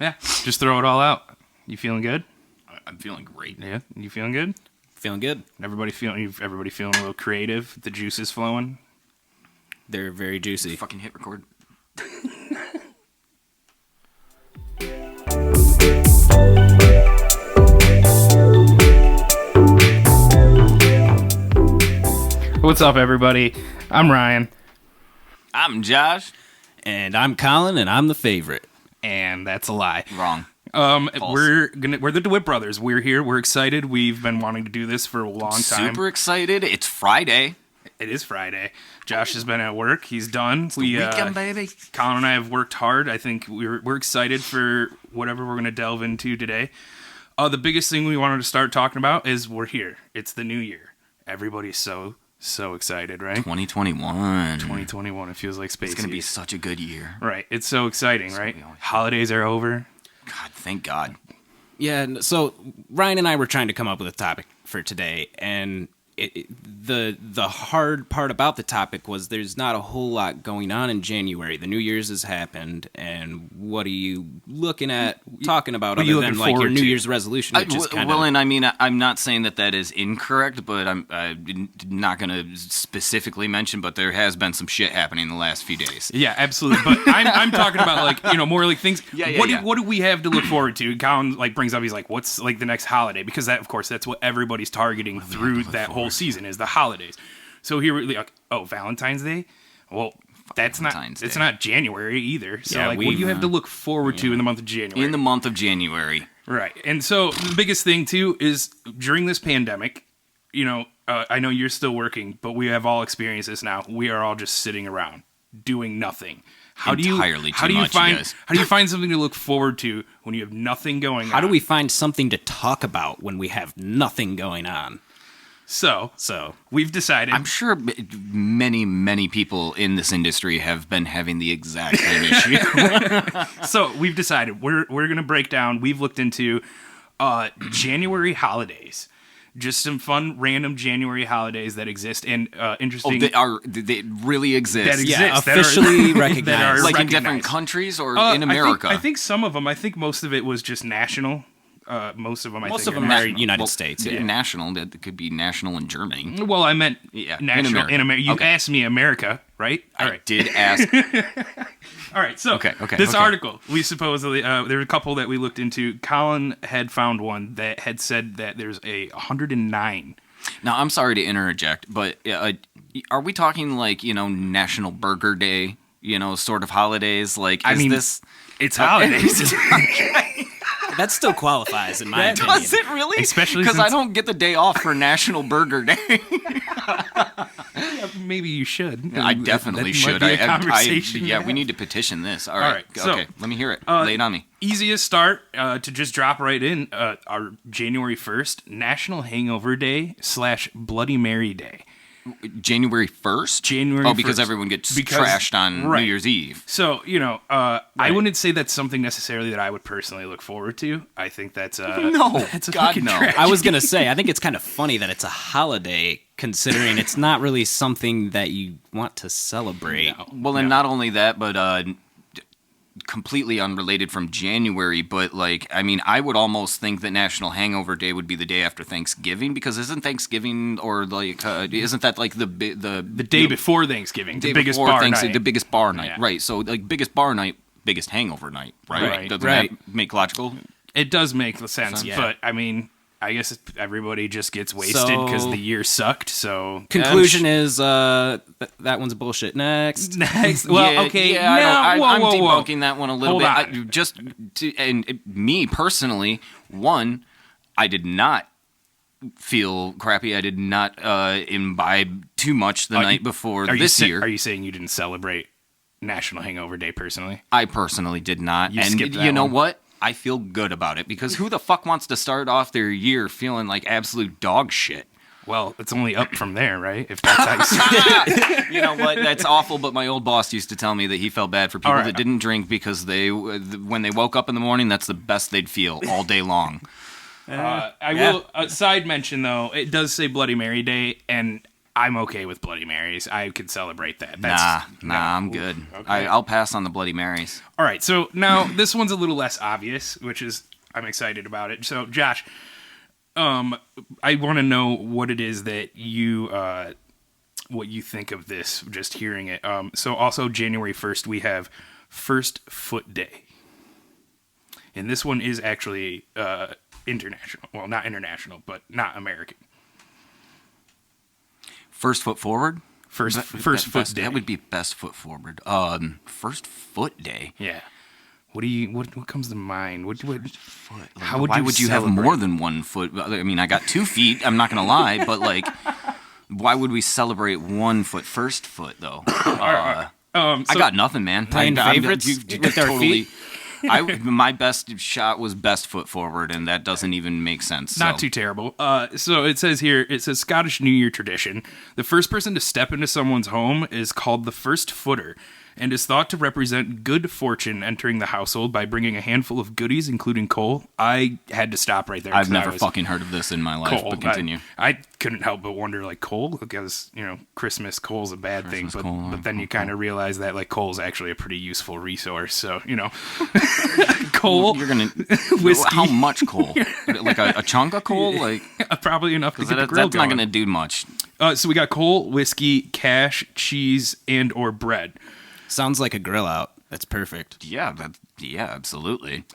Yeah, just throw it all out. You feeling good? I'm feeling great. Yeah, you feeling good? Feeling good. Everybody feeling a little creative. The juice is flowing. They're very juicy. Fucking hit record. What's up, everybody? I'm Ryan. I'm Josh. And I'm Colin, and I'm the favorite. And that's a lie. Wrong. We're the DeWitt brothers. We're here. We're excited. We've been wanting to do this for a long time. Super excited. It's Friday. It is Friday. Josh has been at work. He's done. It's the weekend, baby. Colin and I have worked hard. I think we're excited for whatever we're going to delve into today. The biggest thing we wanted to start talking about is we're here. It's the new year. Everybody's so excited, right? 2021. 2021. It feels like space. It's going to be such a good year. Right. It's so exciting, right? Holidays are over. God, thank God. Yeah, so Ryan and I were trying to come up with a topic for today, and the hard part about the topic was there's not a whole lot going on in January. The New Year's has happened, and what are you looking at talking about other than like your New Year's resolution? Which is kind well, and I mean, I'm not saying that is incorrect, but I'm not going to specifically mention, but there has been some shit happening in the last few days. Yeah, absolutely. But I'm talking about like, more like things. Yeah. What do we have to look forward to? Colin brings up, he's like, what's like the next holiday? Because that, of course, that's what everybody's targeting through that whole season is the holidays. So here we're like, Valentine's Day? Well, it's not January either. So what do you have to look forward to in the month of January? In the month of January. Right. And so the biggest thing too is during this pandemic, I know you're still working, but we have all experienced this now. We are all just sitting around doing nothing. How do you find something to look forward to when you have nothing going on? How do we find something to talk about when we have nothing going on? So we've decided. I'm sure many, many people in this industry have been having the exact same issue. So we've decided we're going to break down. We've looked into January holidays. Just some fun, random January holidays that exist and interesting. They really exist. That exist. Yeah, officially recognized. That are like recognized. in different countries or in America? I think some of them. I think most of it was just national. Most of them are United States. Yeah. National. That could be national in Germany. Well, I meant national in America. You asked me America, right? All right. I did ask. All right. So this article, we supposedly there were a couple that we looked into. Colin had found one that had said that there's 109. Now, I'm sorry to interject, but are we talking like National Burger Day? Sort of holidays. Like, it's holidays. That still qualifies in my opinion. Does it really? Especially because I don't get the day off for National Burger Day. Maybe you should. I definitely should. We need to petition this. All right. Okay, let me hear it. Lay it on me. Easiest start to just drop right in. Our January 1st, National Hangover Day / Bloody Mary Day. January 1st? January 1st. Because everyone gets trashed on New Year's Eve. So, I wouldn't say that's something necessarily that I would personally look forward to. I think that's that's a fucking trash. I was going to say, I think it's kind of funny that it's a holiday, considering it's not really something that you want to celebrate. No. And not only that, but completely unrelated from January, but I would almost think that National Hangover Day would be the day after Thanksgiving, because isn't Thanksgiving isn't that like the day before Thanksgiving, the biggest bar night? The biggest bar night, right? So biggest bar night, biggest hangover night, right? Doesn't that make logical? It does make sense, but I guess everybody just gets wasted because the year sucked. So conclusion is that one's bullshit. Next. Well, okay. Yeah, I'm debunking that one a little bit. And me personally, I did not feel crappy. I did not imbibe too much the night before this year. Are you saying you didn't celebrate National Hangover Day personally? I personally did not. You know what? I feel good about it, because who the fuck wants to start off their year feeling like absolute dog shit? Well, it's only up from there, right? If that's how you see it. You know what? That's awful, but my old boss used to tell me that he felt bad for people that didn't drink, because when they woke up in the morning, that's the best they'd feel all day long. I will, a side mention, though, it does say Bloody Mary Day, and I'm okay with Bloody Marys. I could celebrate that. I'm good. Okay. I'll pass on the Bloody Marys. All right, so now this one's a little less obvious, which is I'm excited about it. So, Josh, I want to know what it is that what you think of this, just hearing it. So also January 1st, we have First Foot Day. And this one is actually international. Well, not international, but not American. First foot forward? First Foot Day. That would be best foot forward. First Foot Day. Yeah. What comes to mind? Why would you have more than 1 foot? I mean, I got 2 feet. I'm not going to lie, but like, why would we celebrate 1 foot? First foot, though. I got nothing, man. Playing favorites with our feet? My best shot was best foot forward, and that doesn't even make sense. Not too terrible. So it says here, Scottish New Year tradition. The first person to step into someone's home is called the first footer, and is thought to represent good fortune entering the household by bringing a handful of goodies, including coal. I had to stop right there. I've never fucking heard of this in my life, but continue. I couldn't help but wonder, like, coal? Because, Christmas coal's a bad thing, but then you kind of realize that, like, coal's actually a pretty useful resource, so, coal, You're gonna whiskey. How much coal? Like a chunk of coal? Like probably enough to get the grill that's going. not gonna do much. So we got coal, whiskey, cash, cheese, and or bread. Sounds like a grill out. That's perfect. Yeah, absolutely.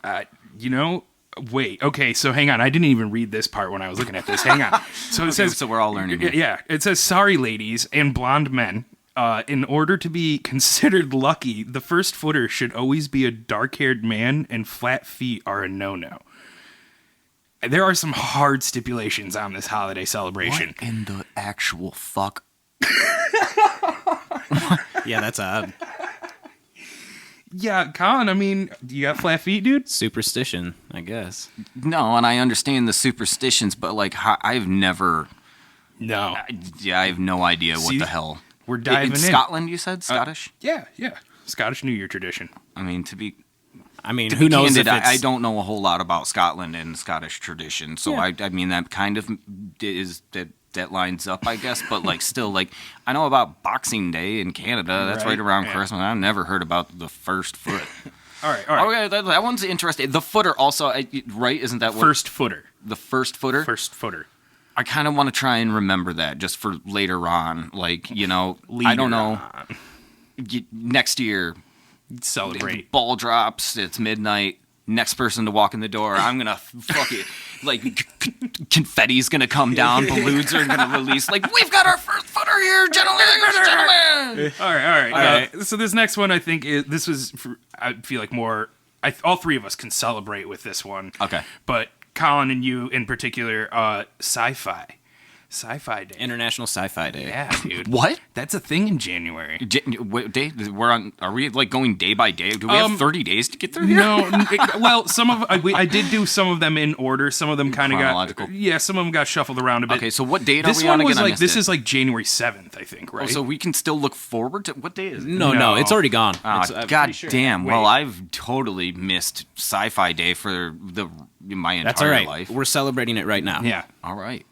Wait. Okay, so hang on. I didn't even read this part when I was looking at this. Hang on. So it says. So we're all learning here. Yeah, it says, "Sorry, ladies and blonde men. In order to be considered lucky, the first footer should always be a dark-haired man, and flat feet are a no-no." There are some hard stipulations on this holiday celebration. What in the actual fuck? Yeah, that's odd. Yeah, Colin, I mean, you got flat feet, dude? Superstition, I guess. No, and I understand the superstitions, but like I've never. No. I have no idea what See, the hell. We're diving in. Scotland, you said? Scottish? Yeah. Scottish New Year tradition. I mean, who knows candid, if it's... I don't know a whole lot about Scotland and Scottish tradition, so yeah. I mean, that kind of is that lines up, I guess, but like still, like I know about Boxing Day in Canada. That's right around Christmas. I've never heard about the first foot. All right. Okay, that one's interesting. The footer also, right? Isn't that what? First footer. The first footer? First footer. I kind of want to try and remember that just for later on. Like, I don't know. Next year, celebrate. Ball drops. It's midnight. Next person to walk in the door, I'm gonna fuck it. Like confetti's gonna come down, balloons are gonna release. Like, we've got our first footer here, gentlemen. All right. So this next one, I think, I feel like more. All three of us can celebrate with this one. Okay, but Colin and you in particular, SciFi. Sci-Fi Day. International Sci-Fi Day. Yeah, dude. What? That's a thing in January. What day? Are we like going day by day? Do we have 30 days to get through here? No. Well, I did do some of them in order. Some of them kind of got... Yeah, some of them got shuffled around a bit. Okay, so what date are this we on one again? was this is like January 7th, I think, right? Oh, so we can still look forward to... What day is it? No, it's already gone. God damn. Wait. Well, I've totally missed Sci-Fi Day for my entire That's all right. life. We're celebrating it right now. Yeah. All right.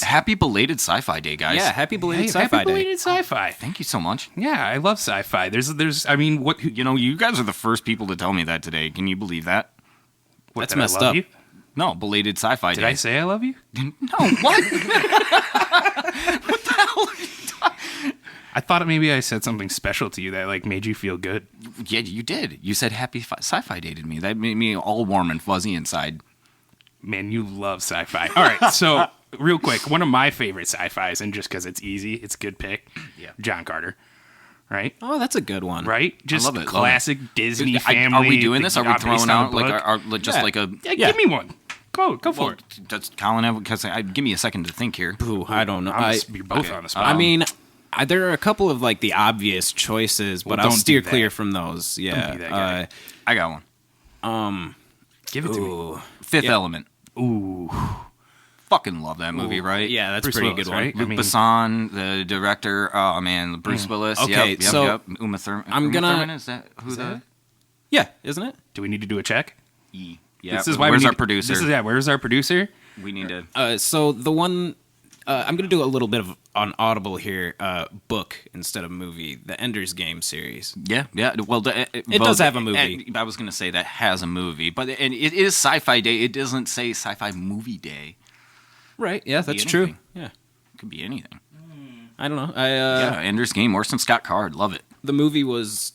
Happy belated Sci-Fi Day, guys. Yeah, happy belated Sci-Fi Day. Happy belated Sci-Fi. Thank you so much. Yeah, I love Sci-Fi. There's I mean, what... you guys are the first people to tell me that today. Can you believe that? That's messed up. You? No, belated Sci-Fi Day. Did I say I love you? No, what? What the hell are you talking? I thought maybe I said something special to you that like made you feel good. Yeah, you did. You said happy Sci-Fi Day to me. That made me all warm and fuzzy inside. Man, you love sci-fi. All right, so real quick, one of my favorite sci-fis, and just because it's easy, it's a good pick. Yeah, John Carter. Right? Oh, that's a good one. Right? Just I love it, classic Disney family. Are we doing this? Are we throwing out like a? Yeah, give me one. Go for it. That's Colin. Because give me a second to think here. Ooh, I don't know. You're both on the spot. I mean, there are a couple of like the obvious choices, but I'll steer clear from those. Yeah, don't be that guy. I got one. Give it to me. Fifth Element. Ooh. Fucking love that movie, right? Yeah, that's Bruce pretty Willis, good one. right? Luc Besson, the director. Oh man, Bruce Willis. Okay, yep, so yep. Uma Thurman. I'm gonna. Thurman, is that who that? Yeah, isn't it? Do we need to do a check? Yeah. This is why Where's our producer? Where's our producer? We need to. So the one I'm going to do a little bit of on Audible here, book instead of movie, the Ender's Game series. Yeah. Well, it does have a movie. I was going to say that has a movie, but it is Sci-Fi Day. It doesn't say Sci-Fi Movie Day. Right, yeah, that's true. Yeah. It could be anything. I don't know. Ender's Game, Orson Scott Card, love it. The movie was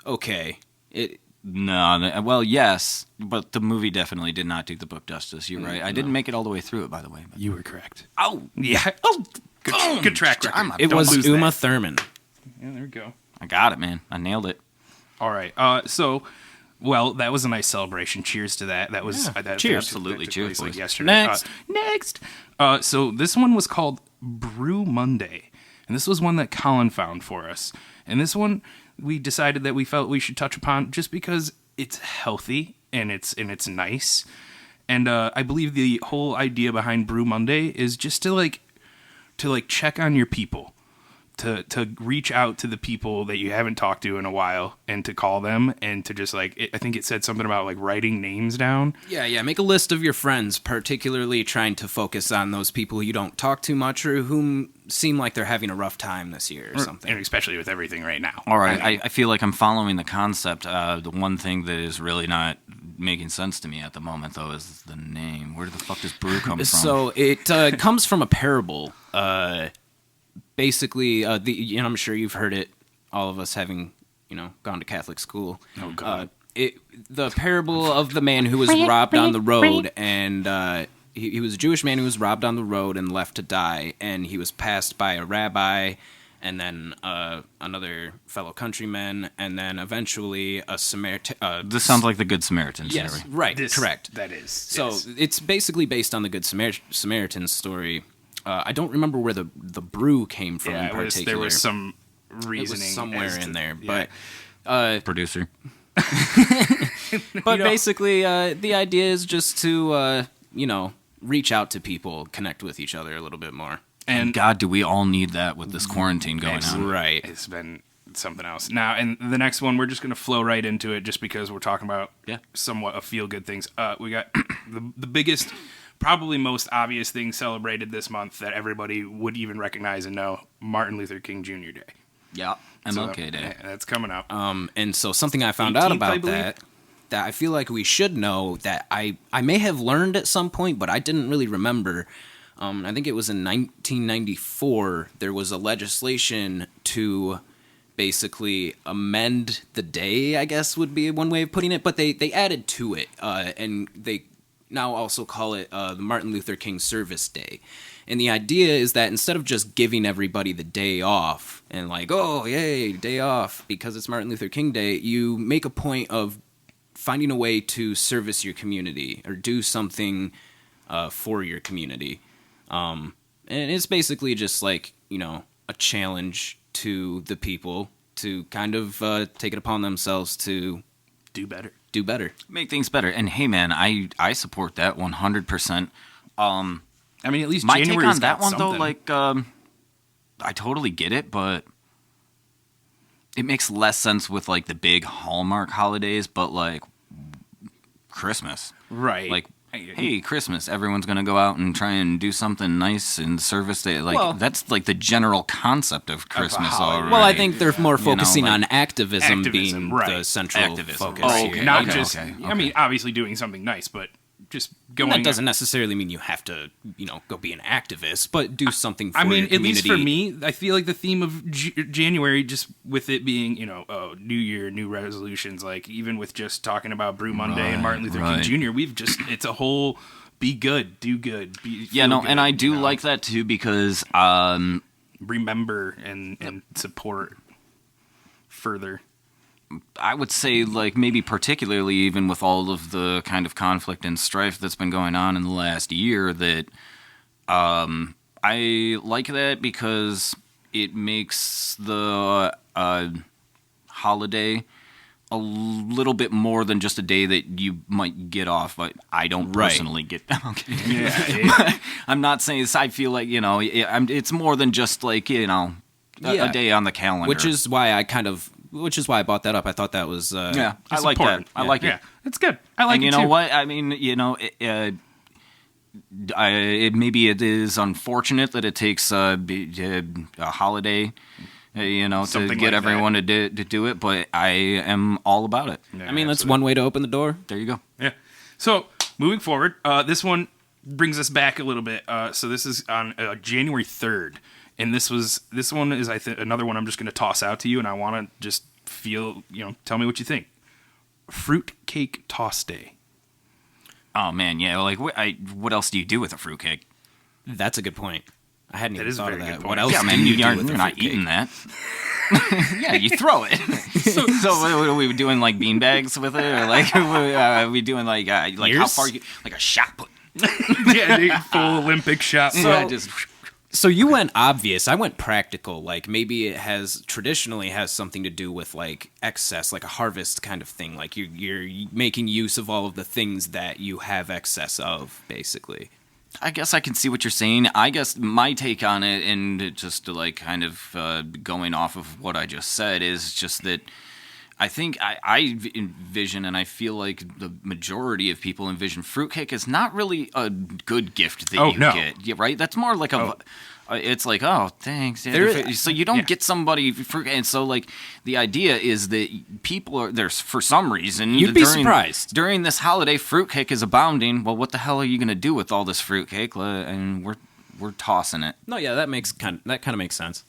okay. Well, yes, but the movie definitely did not do the book justice. You're right. I didn't make it all the way through it, by the way. You were correct. Oh, yeah. Oh, good track record. It was Uma Thurman. Yeah, there we go. I got it, man. I nailed it. All right. Well, that was a nice celebration. Cheers to that. That was cheers. Absolutely. Cheers. Like yesterday. Next. So this one was called Brew Monday, and this was one that Colin found for us. And this one we decided that we felt we should touch upon just because it's healthy and it's nice. And I believe the whole idea behind Brew Monday is just to check on your people. To reach out to the people that you haven't talked to in a while and to call them and to just I think it said something about writing names down. Yeah. Make a list of your friends, particularly trying to focus on those people you don't talk to much or whom seem like they're having a rough time this year or something. And especially with everything right now. All right. I feel like I'm following the concept. The one thing that is really not making sense to me at the moment, though, is the name. Where the fuck does brew come from? So it comes from a parable. Basically, I'm sure you've heard it, all of us having, gone to Catholic school. Oh, God. The parable of the man who was robbed on the road, and he was a Jewish man who was robbed on the road and left to die, and he was passed by a rabbi, and then another fellow countryman, and then eventually a Samaritan. This sounds like the Good Samaritan story. Yes, right, correct. That is. So yes. It's basically based on the Good Samaritan story. I don't remember where the brew came from in particular. There was some reasoning. It was somewhere in there, but producer. But basically, the idea is just to reach out to people, connect with each other a little bit more. And God, do we all need that with this quarantine going on? Right. It's been something else. Now, and the next one, we're just going to flow right into it just because we're talking about somewhat of feel-good things. We got the biggest, probably most obvious thing celebrated this month that everybody would even recognize and know, Martin Luther King Jr. Day. Yeah, MLK Day. That's coming up. And so something I found out about that I feel like we should know that I may have learned at some point, but I didn't really remember. I think it was in 1994, there was a legislation to basically amend the day, I guess would be one way of putting it, but they added to it, and they now also call it the Martin Luther King Service Day. And the idea is that instead of just giving everybody the day off and oh, yay, day off because it's Martin Luther King Day, you make a point of finding a way to service your community or do something for your community. And it's basically just a challenge to the people to kind of take it upon themselves to do better. Make things better. And hey, man, I support that 100%. I mean, at least my January's take on that one, something. though, I totally get it, but it makes less sense with, the big Hallmark holidays, but, Christmas. Right. Hey, Christmas, everyone's going to go out and try and do something nice in service day. That's, the general concept of Christmas already. Well, I think they're more focusing on activism being the central focus. Oh, okay. Not just, I mean, obviously doing something nice, but just going. And that doesn't necessarily mean you have to, go be an activist, but do something for your community. At least for me, I feel like the theme of January, just with it being, New Year, new resolutions, even with just talking about Brew Monday and Martin Luther King Jr., it's a whole be good, do good. Good, and I do like that too because remember and support further. I would say, maybe particularly even with all of the kind of conflict and strife that's been going on in the last year, that I like that because it makes the holiday a little bit more than just a day that you might get off, but I don't personally get. Okay, yeah. I'm not saying this. I feel like it's more than just a day on the calendar, which is why I bought that up. I thought that was I like important. that. I like it. It's good. I like it. And you know what? I mean, maybe it is unfortunate that it takes a holiday, to Something get like everyone to do it, but I am all about it. Yeah, I mean, that's absolutely. one way to open the door. There you go. Yeah. So moving forward, this one brings us back a little bit. So this is on January 3rd, and this one is another one I'm just going to toss out to you, and I want to just tell me what you think. Fruitcake Toss Day. Oh man, yeah. Like, what else do you do with a fruitcake? That's a good point. I hadn't That even is a thought very of good that. point. What else? Yeah, do man, you do you're with a not fruitcake? eating that. Yeah, you throw it. So what are we doing, like beanbags with it, or like are we doing like how Years? far like a shot put? Yeah, dude, full Olympic shot. Yeah, just So you went obvious. I went practical. Like maybe it traditionally has something to do with like excess, like a harvest kind of thing. Like you're making use of all of the things that you have excess of, basically. I guess I can see what you're saying. I guess my take on it, and just to like kind of going off of what I just said, is just that I think I envision, and I feel like the majority of people envision fruitcake is not really a good gift that you get. Yeah, right? That's more like it's like, oh, thanks. So you don't get somebody fruit, and so like the idea is that people are there's for some reason You'd be surprised during this holiday. Fruitcake is abounding. Well, what the hell are you going to do with all this fruitcake? And we're tossing it. No, yeah, that kind of makes sense.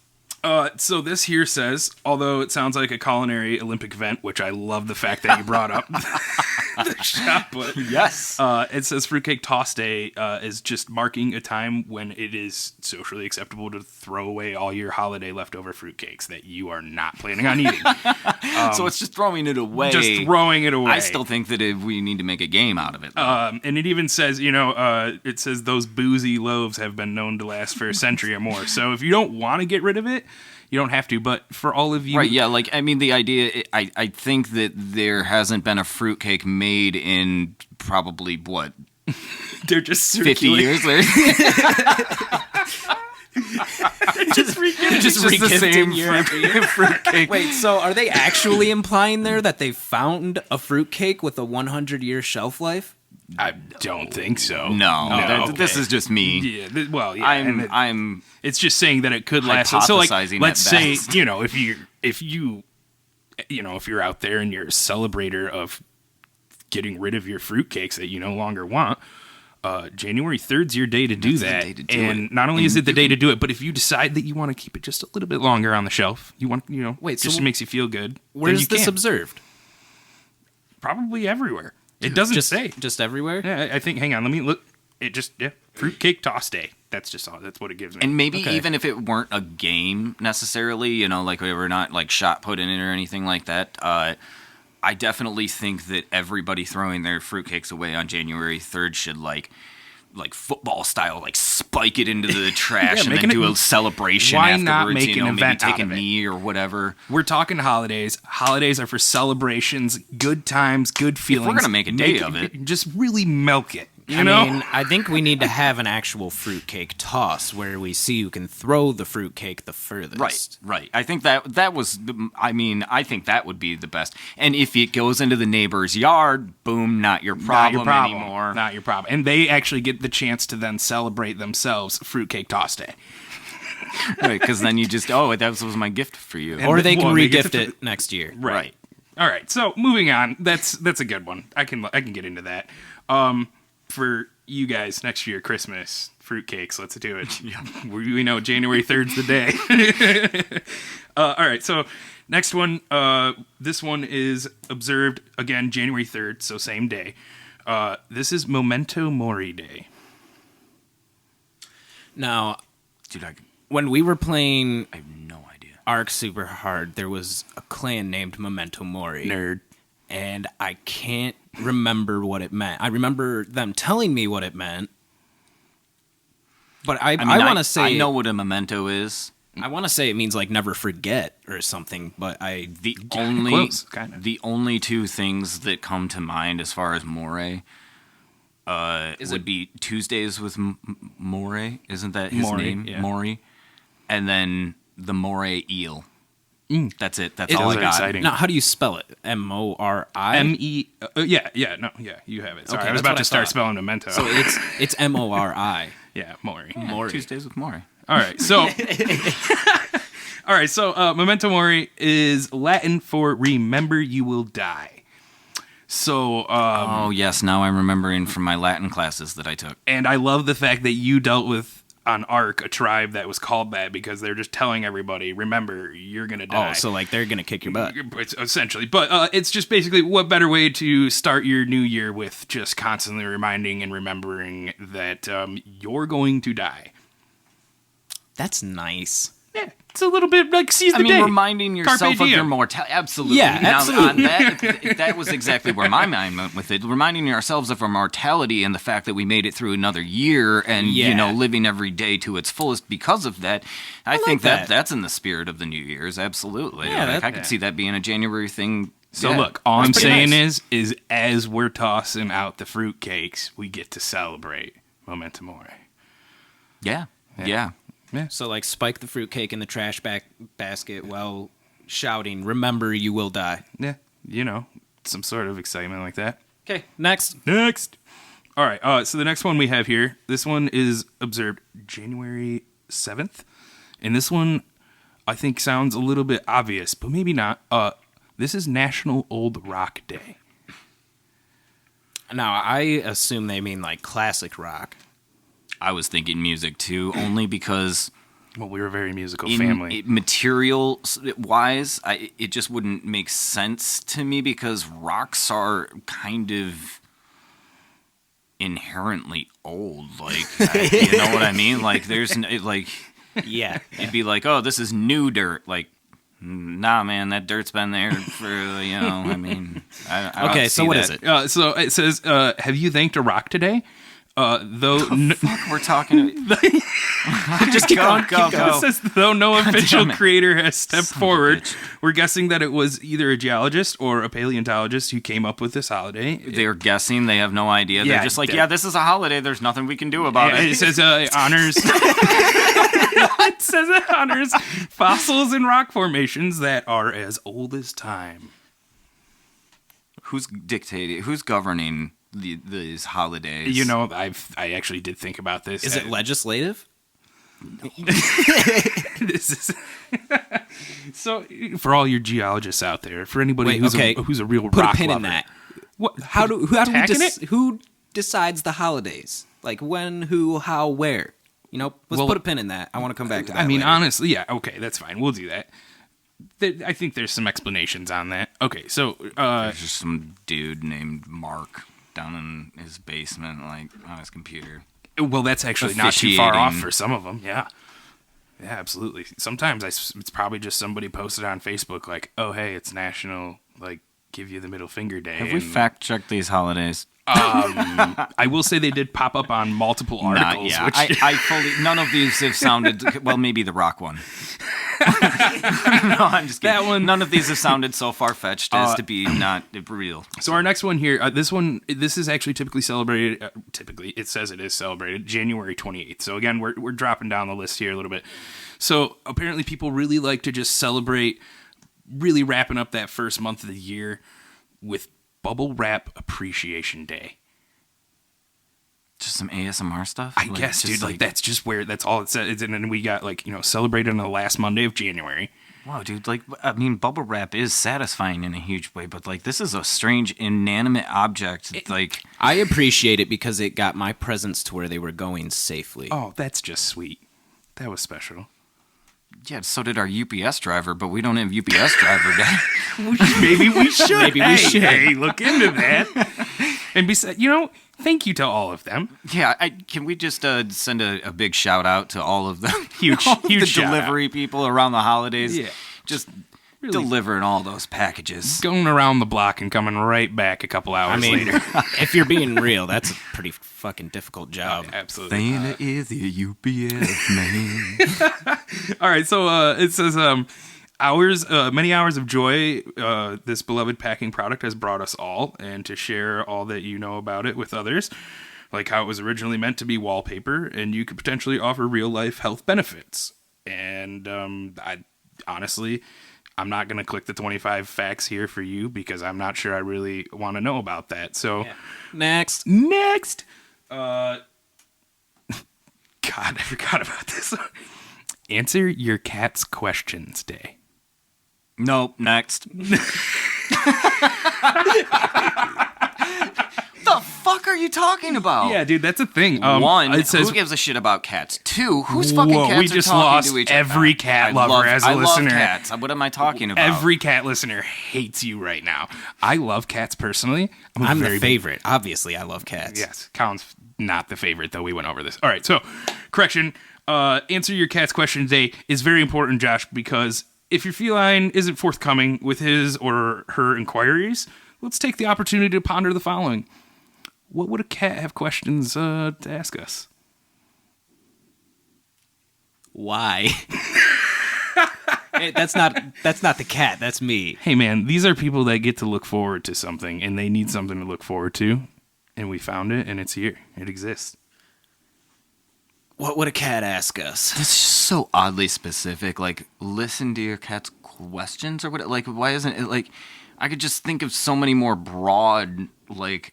So this here says, although it sounds like a culinary Olympic event, which I love the fact that you brought up the shot put. Yes. It says Fruitcake Toss Day is just marking a time when it is socially acceptable to throw away all your holiday leftover fruitcakes that you are not planning on eating. So it's just throwing it away. Just throwing it away. I still think that we need to make a game out of it. And it even says, it says those boozy loaves have been known to last for a century or more. So if you don't want to get rid of it, you don't have to, but for all of you... Right, yeah, like, I mean, the idea... I think that there hasn't been a fruitcake made in probably, what? They're just 50 years? just the same year after year. Fruitcake. Wait, so are they actually implying there that they found a fruitcake with a 100-year shelf life? I don't think so. No, okay. This is just me. Yeah, yeah. I'm It's just saying that it could last. So, like, let's say, if you're out there and you're a celebrator of getting rid of your fruitcakes that you no longer want, January 3rd's your day to do that. The day to do and it. not only is it the day to do it, but if you decide that you want to keep it just a little bit longer on the shelf, just makes you feel good. Where's then you this can. observed? Probably everywhere. It doesn't say. Just everywhere? Yeah, I think. Hang on, let me look. It just Fruitcake Toss Day. That's just all. That's what it gives me. And maybe even if it weren't a game necessarily, like we were not like shot put in it or anything like that. I definitely think that everybody throwing their fruitcakes away on January 3rd should like football style, like spike it into the trash and then do a celebration why afterwards. not make an maybe event take out a of it? knee or whatever. We're talking holidays. Holidays are for celebrations, good times, good feelings. If we're gonna make a day of it, just really milk it. I mean, I think we need to have an actual fruitcake toss where we see who can throw the fruitcake the furthest. Right. I think that was. I think that would be the best. And if it goes into the neighbor's yard, boom, not your problem anymore. Not your problem. And they actually get the chance to then celebrate themselves Fruitcake Toss Day. Right, because then you just, that was my gift for you. Or they can they get regift it next year. Right. All right. So moving on. That's a good one. I can get into that. For you guys next year, Christmas fruitcakes. Let's do it. Yeah. We know January 3rd's the day. All right. So next one. This one is observed again January 3rd. So same day. This is Memento Mori Day. Now, dude, when we were playing, I have no idea. Ark Super Hard, there was a clan named Memento Mori. Nerd. And I can't remember what it meant. I remember them telling me what it meant. But I want to say... I know what a memento is. I want to say it means, like, never forget or something, but The only two things that come to mind as far as Moray would be Tuesdays with Moray. Isn't that his name? Yeah. Mori. And then the Moray eel. That's it. That's all I got. Exciting. Now, how do you spell it? Mori? M-E... yeah, you have it. Sorry, Okay, I was that's about what to I start thought. spelling Memento. So it's Mori. yeah, Mori. Mori. Tuesdays with Maury. All right, so... Memento Mori is Latin for remember you will die. So... oh, yes. Now I'm remembering from my Latin classes that I took. and I love the fact that you dealt with, on Ark, a tribe that was called that because they're just telling everybody, remember, you're going to die. Oh, so like they're gonna kick your butt. Essentially. But it's just basically what better way to start your new year with just constantly reminding and remembering that you're going to die. That's nice. Yeah, it's a little bit like seize the day. Reminding yourself of your mortality. Absolutely. Yeah, absolutely. Now, on that was exactly where my mind went with it. Reminding ourselves of our mortality and the fact that we made it through another year and, living every day to its fullest because of that. I think like that. that's in the spirit of the New Year's. Absolutely. Yeah, I could see that being a January thing. So look, all I'm saying is as we're tossing out the fruitcakes, we get to celebrate Memento Mori. Yeah. So like spike the fruitcake in the trash basket while shouting, "Remember, you will die." Yeah, some sort of excitement like that. Okay, next. All right, so the next one we have here, this one is observed January 7th. And this one, I think, sounds a little bit obvious, but maybe not. This is National Old Rock Day. Now, I assume they mean like classic rock. I was thinking music too, only because... Well, we're a very musical family. Material-wise, it just wouldn't make sense to me because rocks are kind of inherently old. Like, you know what I mean? Like, Yeah. it'd be like, oh, this is new dirt. Like, nah, man, that dirt's been there for, I mean... I Okay, don't so see what that. is it? So it says, have you thanked a rock today? Though We're talking... Just keep going. It says, though no official damn it. creator has stepped Son of a forward, bitch. we're guessing that it was either a geologist or a paleontologist who came up with this holiday. They're guessing. They have no idea. Yeah, They're just like, this is a holiday. There's nothing we can do about It it. says honors. It says it honors fossils and rock formations that are as old as time. Who's dictating? Who's governing these holidays? I actually did think about this. Is it legislative? This is so for all your geologists out there, for anybody Wait, who's a real Put rock a pin lover. in that. What? How do we Tacking it? who decides the holidays? Like when, who, how, where? Let's put a pin in that. I want to come back to that. I mean, later. honestly, yeah, okay, that's fine. We'll do that. I think there's some explanations on that. Okay, so There's just some dude named Mark down in his basement, like on his computer. well, that's actually not too far off Officiating. for some of them. Yeah, absolutely. Sometimes it's probably just somebody posted on Facebook like, "Oh, hey, it's National Give You the Middle Finger Day." Have we fact checked these holidays? I will say they did pop up on multiple articles. Yeah, Which, I fully. None of these have sounded. Well, maybe the rock one. No, I'm just kidding. That one- None of these have sounded so far fetched as to be not real. So our next one here, this is actually typically celebrated. Typically, it says it is celebrated January 28th. So again, we're dropping down the list here a little bit. So apparently, people really like to just celebrate, really wrapping up that first month of the year with Bubble Wrap Appreciation Day. Just some ASMR stuff. I guess, dude. That's just where that's all it says. And then we got celebrated on the last Monday of January. Wow, dude, bubble wrap is satisfying in a huge way, but this is a strange inanimate object. I appreciate it because it got my presents to where they were going safely. Oh, that's just sweet. That was special. Yeah, so did our UPS driver, but we don't have UPS driver day. Maybe we should. Maybe we should. Hey, look into that. And besides, thank you to all of them. Yeah, can we just send a big shout out to all of them? Huge the shout delivery people around the holidays. Yeah. Just Really delivering all those packages. Going around the block and coming right back a couple hours later. If you're being real, that's a pretty fucking difficult job. Absolutely. Santa is the UPS man. All right, so it says many hours of joy this beloved packing product has brought us all, and to share all that you know about it with others, like how it was originally meant to be wallpaper, and you could potentially offer real life health benefits. And I honestly, I'm not going to click the 25 facts here for you because I'm not sure I really want to know about that. So Next. God, I forgot about this. Answer your cat's questions day. Nope. Next. The fuck are you talking about? Yeah, dude, that's a thing. One, it says, who gives a shit about cats? Two, whose fucking Whoa, cats we are just talking lost to each other? every cat lover as a I listener. love cats. What am I talking about? Every cat listener hates you right now. I love cats personally. I'm the favorite. Obviously, I love cats. Yes, Colin's not the favorite, though. We went over this. All right, so, correction. Answer your cat's question today is very important, Josh, because if your feline isn't forthcoming with his or her inquiries, let's take the opportunity to ponder the following. What would a cat have questions to ask us? Why? Hey, that's not the cat. That's me. Hey, man, these are people that get to look forward to something, and they need something to look forward to, and we found it, and it's here. It exists. What would a cat ask us? That's just so oddly specific. Like, listen to your cat's questions or what? Like, why isn't it like? I could just think of so many more broad, like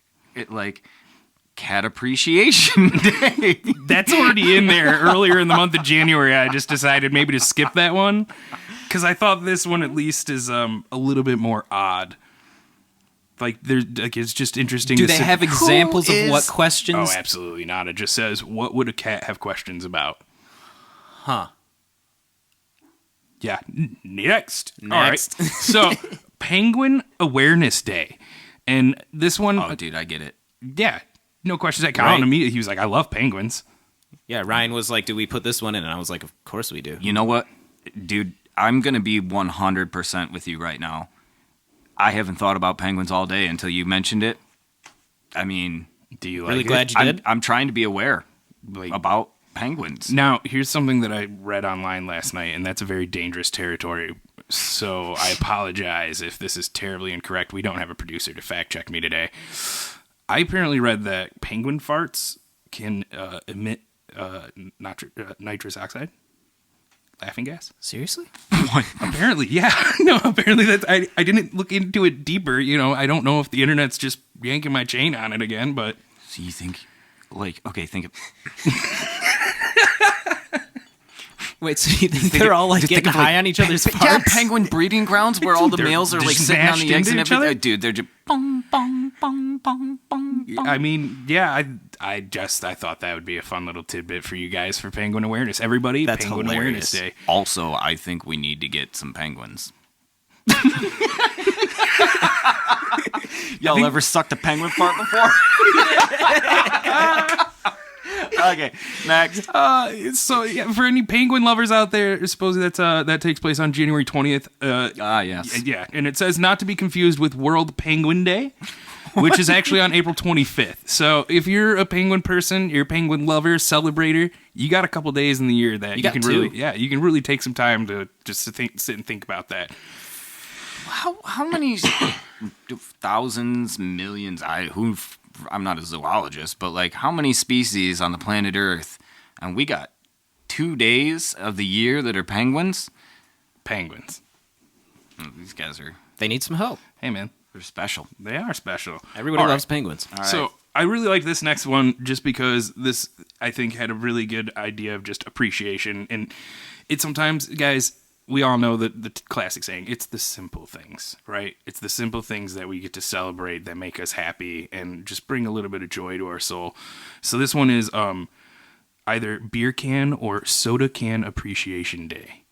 cat appreciation day. That's already in there earlier in the month of January. I just decided maybe to skip that one because I thought this one at least is a little bit more odd. Like, it's just interesting. Do they have examples of what questions? Oh, absolutely not. It just says, what would a cat have questions about? Huh. Yeah. Next. All right. Next. So, Penguin Awareness Day. And this one... Oh, dude, I get it. Yeah. No questions at Colin. Right. Immediately, he was like, I love penguins. Yeah, Ryan was like, do we put this one in? And I was like, of course we do. You know what? Dude, I'm going to be 100% with you right now. I haven't thought about penguins all day until you mentioned it. I mean... Do you really like glad you did? I'm trying to be aware about penguins. Now, here's something that I read online last night, and that's a very dangerous territory. So I apologize if this is terribly incorrect. We don't have a producer to fact check me today. I apparently read that penguin farts can emit nitrous oxide, laughing gas. Seriously? What? Apparently, yeah. No, apparently that's. I didn't look into it deeper. You know, I don't know if the internet's just yanking my chain on it again, but. So you think, like, okay, think of. Wait, so you think they're all like getting high on each other's farts? Yeah, penguin breeding grounds where all the males are like just sitting on the mashed eggs and into each other? everything. Dude, they're just bong, bong, bong, bong, bong, bong. I mean, yeah. I thought that would be a fun little tidbit for you guys for Penguin Awareness. Everybody, That's Penguin hilarious. Awareness Day. Also, I think we need to get some penguins. Y'all ever sucked a penguin fart before? Okay, next. So yeah, for any penguin lovers out there, supposedly that takes place on January 20th. Yes. Yeah, and it says not to be confused with World Penguin Day, which is actually on April 25th. So if you're a penguin person, you're a penguin lover, celebrator, you got a couple days in the year that you can really take some time to just sit and think about that. How many thousands, millions? I'm not a zoologist, but like how many species on the planet Earth? And we got 2 days of the year that are penguins. Penguins. These guys are. They need some help. Hey, man. They're special. They are special. Everybody All loves right. penguins. All right. So I really like this next one just because this, I think, had a really good idea of just appreciation. And it sometimes, guys, we all know that the classic saying, it's the simple things, right? It's the simple things that we get to celebrate that make us happy and just bring a little bit of joy to our soul. So this one is either beer can or soda can appreciation day.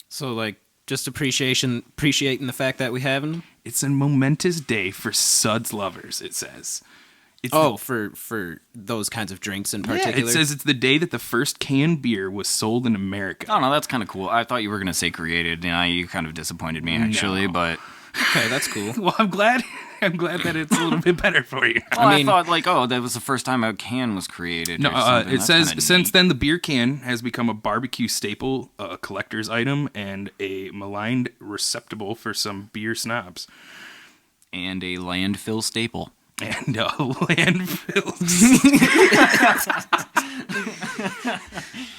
So, like, just appreciating the fact that we have them? It's a momentous day for suds lovers, it says. For those kinds of drinks in particular? Yeah, it says it's the day that the first canned beer was sold in America. Oh, no, that's kind of cool. I thought you were going to say created. You kind of disappointed me, actually, No. but... Okay, that's cool. Well, I'm glad that it's a little bit better for you. Well, I thought, that was the first time a can was created. No, or something. it That's says kinda since neat. then the beer can has become a barbecue staple, a collector's item, and a maligned receptacle for some beer snobs. And a landfill staple. And landfills.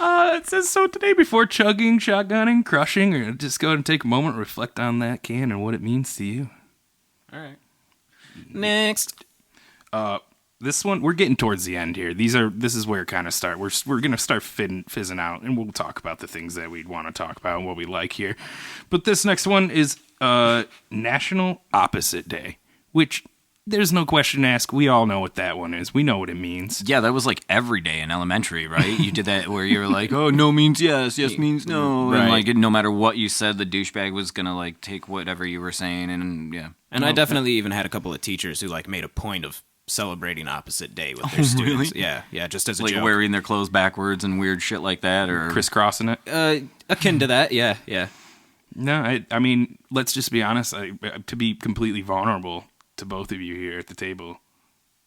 It says, so today before chugging, shotgunning, crushing, or just go ahead and take a moment, reflect on that can and what it means to you. All right. Next. This one, we're getting towards the end here. This is where it kind of start. We're going to start fizzing out, and we'll talk about the things that we'd want to talk about and what we like here. But this next one is National Opposite Day, which there's no question to ask. We all know what that one is. We know what it means. Yeah, that was like every day in elementary, right? You did that where you were like, oh, no means yes, yes means no. Right. And like no matter what you said, the douchebag was going to like take whatever you were saying. And yeah. And I definitely even had a couple of teachers who like made a point of celebrating Opposite Day with their students. Really? Yeah, just as a like joke. wearing their clothes backwards and weird shit like that, or Crisscrossing it? Akin to that, yeah. No, I mean, let's just be honest. To be completely vulnerable to both of you here at the table,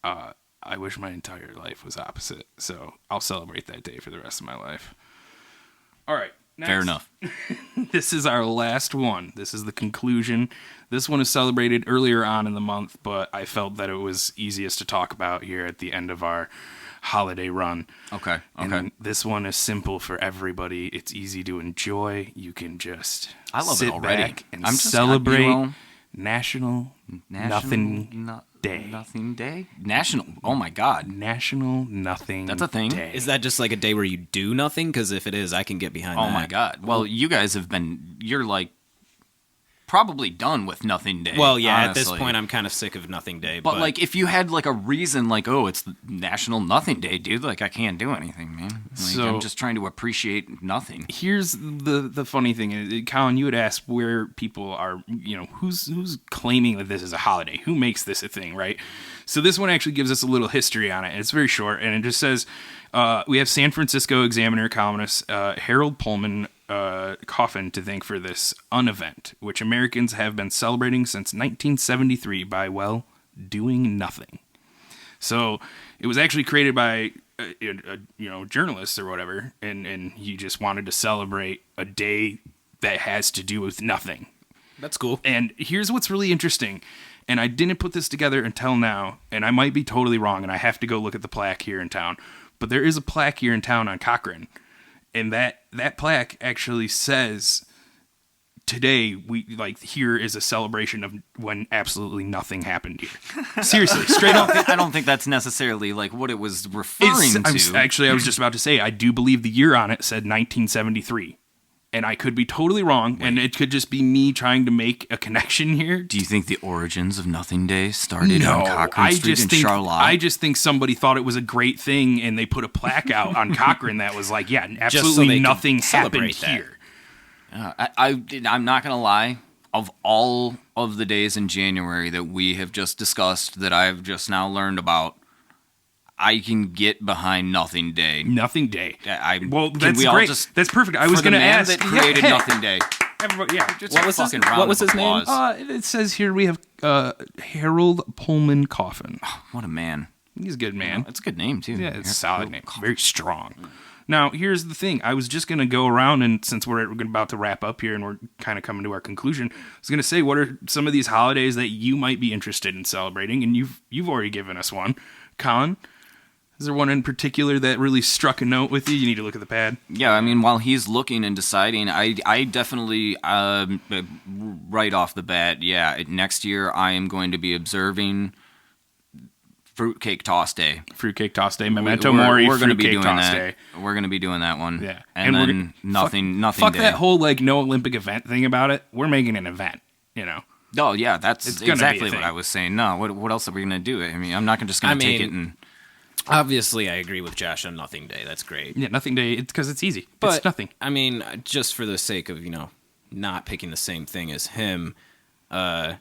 I wish my entire life was opposite. So I'll celebrate that day for the rest of my life. All right. Next. Fair enough. This is our last one. This is the conclusion. This one is celebrated earlier on in the month, but I felt that it was easiest to talk about here at the end of our holiday run. Okay. And this one is simple for everybody. It's easy to enjoy. You can just I love sit it already. back and I'm just celebrate National Nothing Day. Nothing Day? National. Oh my God. National Nothing That's a thing? Day. Is that just like a day where you do nothing? Because if it is, I can get behind that. Oh my God. Well, you guys you're like probably done with Nothing Day. Well, yeah, honestly. at this point, I'm kind of sick of Nothing Day. But like, if you had like a reason, like, oh, it's the National Nothing Day, dude. Like, I can't do anything, man. Like, So- I'm just trying to appreciate nothing. Here's the funny thing, Colin. You had asked where people are, who's claiming that this is a holiday, who makes this a thing, right? So this one actually gives us a little history on it. It's very short, and it just says we have San Francisco Examiner columnist Harold Pullman Coffin to thank for this unevent, which Americans have been celebrating since 1973 by doing nothing. So it was actually created by journalists or whatever, and he just wanted to celebrate a day that has to do with nothing. That's cool. And here's what's really interesting, and I didn't put this together until now, and I might be totally wrong, and I have to go look at the plaque here in town, but there is a plaque here in town on Cochrane, and that plaque actually says, today, here is a celebration of when absolutely nothing happened here. Seriously, straight up. I don't think that's necessarily like what it was referring to. I was just about to say, I do believe the year on it said 1973. And I could be totally wrong, and it could just be me trying to make a connection here. Do you think the origins of Nothing Day started on Cochrane Street in Charlotte? I just think somebody thought it was a great thing, and they put a plaque out on Cochrane that was like, yeah, absolutely nothing happened here. I'm not going to lie. Of all of the days in January that we have just discussed, that I've just now learned about, I can get behind Nothing Day. Nothing Day. That's great. That's perfect. I was going to ask. That created Nothing Day. Everybody, yeah. What was his name? It says here we have Harold Pullman Coffin. Oh, what a man. He's a good man. It's a good name, too. Yeah, it's a solid name. Very strong. Now, here's the thing. I was just going to go around, and since we're about to wrap up here and we're kind of coming to our conclusion, I was going to say, what are some of these holidays that you might be interested in celebrating? And you've already given us one. Colin, is there one in particular that really struck a note with you? You need to look at the pad. Yeah, I mean, while he's looking and deciding, I definitely, right off the bat, next year I am going to be observing Fruitcake Toss Day. Fruitcake Toss Day, Memento Mori, we're going to be Fruitcake doing Toss that. Day. We're going to be doing that one. Yeah. And then nothing fuck day. That whole, no Olympic event thing about it. We're making an event, Oh, yeah, that's exactly what thing. I was saying. No, what else are we going to do? I mean, I'm not just going to take it and... Obviously, I agree with Josh on Nothing Day. That's great. Yeah, Nothing Day, it's because it's easy. But, it's nothing. I mean, just for the sake of, not picking the same thing as him, I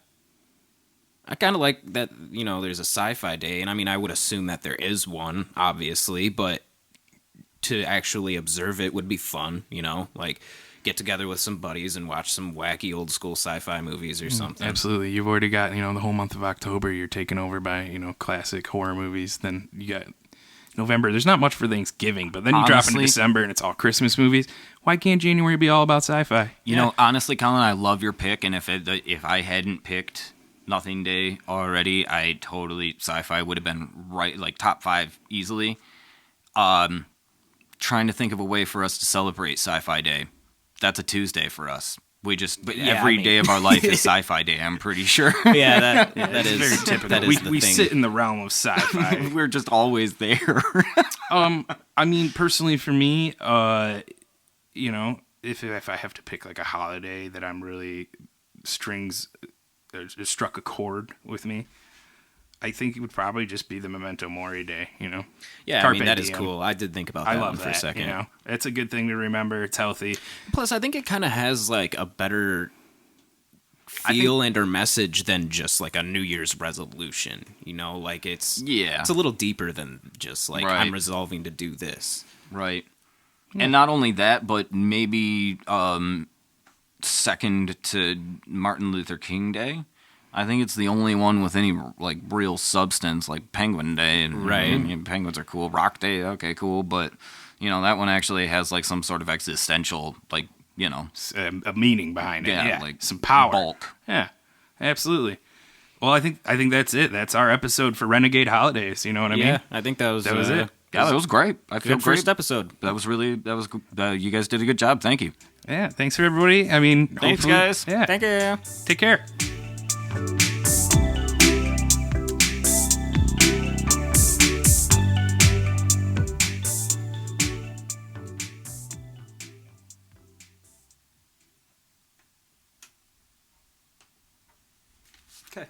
kind of like that, there's a Sci-Fi Day. And, I mean, I would assume that there is one, obviously. But to actually observe it would be fun, get together with some buddies and watch some wacky old school sci-fi movies or something. Absolutely. You've already got, the whole month of October you're taken over by, classic horror movies. Then you got November. There's not much for Thanksgiving, but then you drop into December and it's all Christmas movies. Why can't January be all about sci-fi? You know, honestly, Colin, I love your pick, and if I hadn't picked Nothing Day already, sci-fi would have been right, top 5 easily. trying to think of a way for us to celebrate Sci-Fi Day. That's a Tuesday for us. We just yeah, every I mean- day of our life is Sci-Fi Day. I'm pretty sure. Yeah, that is very typical. That is we the thing. sit in the realm of sci-fi. We're just always there. I mean, personally for me, you know, if I have to pick like a holiday that I'm really struck a chord with me, I think it would probably just be the Memento Mori Day, you know? Yeah, Carpe I mean, that is diem. cool. I did think about I that love one for that, a second. you know? It's a good thing to remember. It's healthy. Plus, I think it kind of has like a better feel and or message than just like a New Year's resolution. You know, like it's a little deeper than just like Right. I'm resolving to do this. Right. And not only that, but maybe second to Martin Luther King Day. I think it's the only one with any like real substance, like Penguin Day, and penguins are cool. Rock Day, okay, cool, but you know that one actually has like some sort of existential, like you know, A meaning behind it. Yeah, like some power. bulk. Yeah, absolutely. Well, I think that's it. That's our episode for Renegade Holidays. You know what I mean? Yeah, I think that was it. Yeah, that was great. I feel good great. first episode. That was you guys did a good job. Thank you. Yeah, thanks for everybody. I mean, Thanks, hopefully- guys. Yeah, Thank you. take care. Okay.